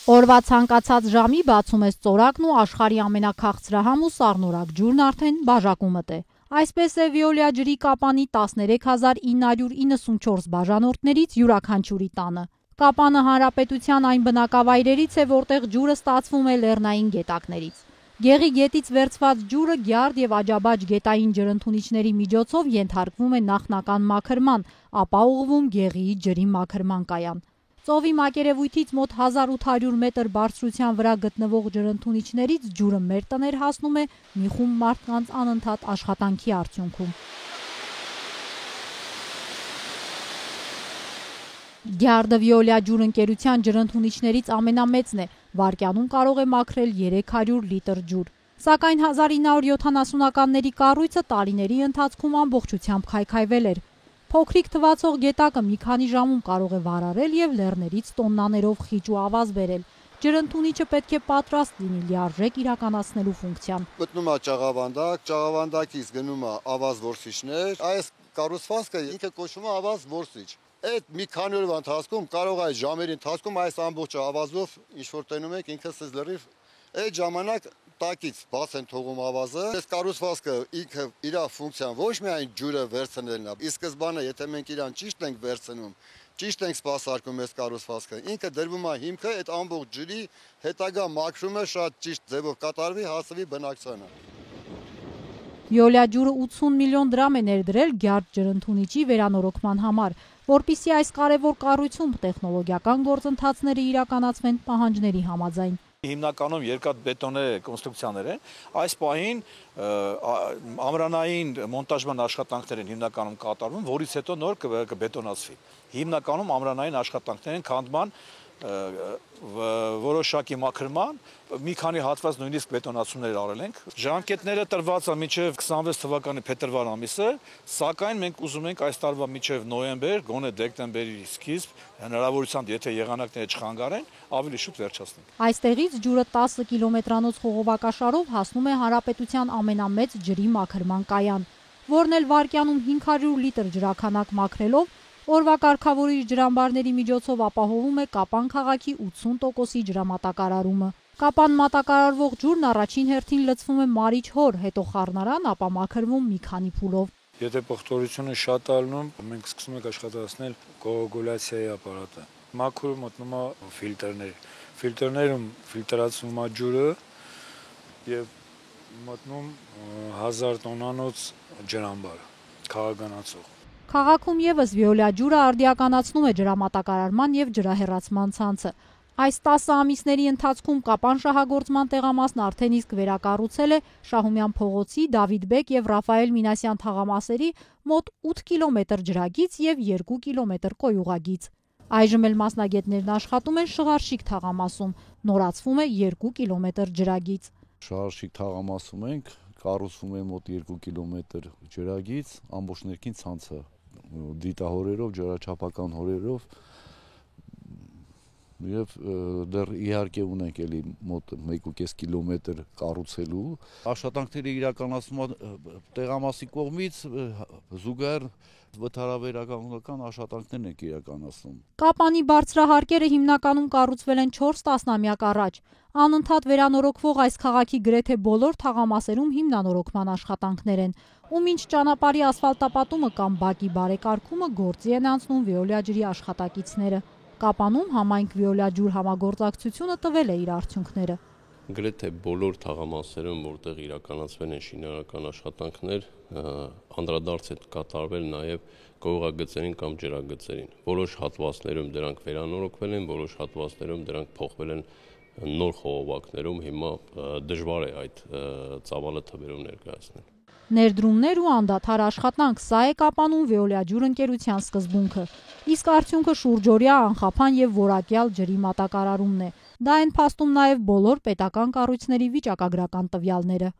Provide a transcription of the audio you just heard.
Օրվա ցանկացած ժամի բացում ես ծորակն ու աշխարհի ամենաքաղցրահամ ու սառնորակ ջուրն արդեն բաժակումդ է։ Այսպես է Վեոլիա ջրի Կապանի 13994 բաժանորդներից յուրաքանչյուրի տանը։ Կապանը հանրապետության այն բնակավայրերից է, որտեղ ջուրը ստացվում է լեռնային գետակներից։ Գեղի գետից վերցված ջուրը գյարդ եւ աջաբաջ գետային ջրընդունիչների միջոցով ենթարկվում է նախնական մաքրման, ապա ուղղվում Գեղիի ջրի մաքրման կայան։ Ծովի մակերևույթից մոտ 1800 մետր բարձրության վրա գտնվող ջրընդունիչներից ջուրը մեր տներ հասնում է մի խումբ մարդկանց անընդհատ աշխատանքի արդյունքում։ Գյարդը Վեոլիա ջուր ընկերության ջրընդունիչներից ամենամեծն է, վայրկյանում կարող է մաքրել 300 լիտր ջուր։ Սակայն 1970-ականների կառույցը տարիների ընթացքում ամբողջությամբ քայքայվել էր։ Փոքրիկ թվացող գետակը մի քանի ժամում կարող է վարարել եւ լեռներից տոննաներով խիճ ու ավազ բերել։ Ջրընդունիչը պետք է պատրաստ լինի լիարժեք իրականացնելու ֆունկցիան։ Մտնում է ճաղավանդակ, ճաղավանդակից գնում է ավազ որսիչներ։ Այս կառուցվածքը ինքը կոչվում է ավազ որսիչ։ Այդ մի քանի օրվա ընթացքում կարող է ժամերի ընթացքում այս ամբողջը ավազով ինչ որ տենում եք ինքը սեզ լրիվ այդ ժամանակ տակից բաց են թողում ավազը։ Այս կառուցվածքը ինքը իր ֆունկցիան ոչ միայն ջուրը վերցնելն է, ի սկզբանե եթե մենք իրան ճիշտ ենք վերցնում, ճիշտ ենք սպասարկում այս կառուցվածքը, ինքը դրվում է հիմքը այդ ամբողջ ջրի հետագա մաքրումը շատ ճիշտ ձևով կատարվի, հասվի բնակչությանը։ Վեոլիա ջուրը 80 միլիոն դրամ է ներդրել գյարդ ջրընդունիչի վերանորոգման համար, որպեսզի այս կարևոր կառույցում տեխնոլոգիական գործընթացները իրականացվեն պահանջների համաձայն։ Հիմնականում երկաթբետոնե կոնստրուկցիաներ են։ Այս պահին ամրանային մոնտաժման աշխատանքներ են հիմնականում կատարվում, որից հետո նոր կբետոնացվի։ Հիմնականում ամրանային աշխատանքներ են քանդման, որոշակի մաքրման, մի քանի հատված նույնիսկ բետոնացումներ արել ենք։ Ժամկետները տրված է մինչև 26 թվականի փետրվար ամիսը, սակայն մենք ուզում ենք այս տարվա մինչև նոյեմբեր, գոնե դեկտեմբերի սկիզբ, հնարավորությամբ եթե եղանակները չխանգարեն, ավելի շուտ վերջացնենք։ Այստեղից ջուրը 10 կիլոմետրանոց խողովակաշարով հասնում է հանրապետության ամենամեծ ջրի մաքրման կայան, որն էլ վայրկյանում 500 լիտր ջրաքանակ մաքրելով օրվա կարգավորիչ ջրամբարների միջոցով ապահովում է Կապան քաղաքի 80%-ի ջրամատակարարումը։ Կապան մատակարարվող ջուրն առաջին հերթին լցվում է մարիչ հոր, հետո խառնարան, ապա մաքրվում մի քանի փուլով։ Եթե պղտորությունը շատ է լինում, մենք սկսում ենք աշխատացնել կոագուլյացիայի ապարատը։ Մաքուրը մտնում է ֆիլտրներ։ Ֆիլտրներում ֆիլտրացվում է ջուրը եւ մտնում 1000 տոննանոց ջրամբար, քաղաքականացող։ Քաղաքում եւս Վեոլիա ջուրը արդիականացնում է ջրամատակարարման եւ ջրահեռացման ցանցը։ Այս 10 ամիսների ընթացքում Կապան շահագործման տեղամասն արդեն իսկ վերակառուցել է Շահումյան փողոցի, Դավիթ Բեկ եւ Ռաֆայել Մինասյան թաղամասերի մոտ 8 կիլոմետր ջրագիծ եւ 2 կիլոմետր կոյուղագիծ։ Այժմ էլ մասնագետներն աշխատում են Շղարշիկ թաղամասում, նորացվում է 2 կիլոմետր ջրագիծ։ Շղարշիկ թաղամասում ենք, կառուցվում է մոտ 2 կիլոմետր ջրագիծ, ամբողջ ներքին ցանցը դիտահորերով, ջրաչափական հորերով եւ դեռ իհարկե ունենք էլի մոտ 1.5 կիլոմետր կառուցելու։ Աշխատանքները իրականացվում են տեղամասի կողմից, զուգահեռ վթարաբերական աշխատանքներն են իրականացնում։ Կապանի բարձրահարկերը հիմնականում կառուցվել են 4 տասնամյակ առաջ։ Անընդհատ վերանորոգվող այս քաղաքի գրեթե բոլոր թաղամասերում հիմնանորոգման աշխատանքներ են, ու մինչ ճանապարհի ասֆալտապատումը կամ բակի բարեկարգումը գործի են անցնում Վեոլիա ջրի աշխատակիցները։ Կապանում համայնք Վեոլիա ջուր համագործակցությունը տվել է իր արդյունքները։ Գրեթե բոլոր թաղամասերում, որտեղ իրականացվել են շինարարական աշխատանքներ, անդրադարձ է կատարվել նաև կոյուղագծերին կամ ջրագծերին։ Որոշ հատվածներում դրանք վերանորոգվել են, որոշ հատվածներում դրանք փոխվել են նոր խողովակներում, հիմա դժվար է այդ ծավալը թվերով ներկայացնել։ Ներդրումներ ու անդադար աշխատանք, սա է Կապանում Վեոլիա ջուր ընկերության սկզբունքը։ Իսկ արդյունքը շուրջօրյա անխափան եւ որակյալ ջրի մատակարարումն է։ Դա են փաստում նաև բոլոր պետական կառույցների վիճակագրական տվյալները։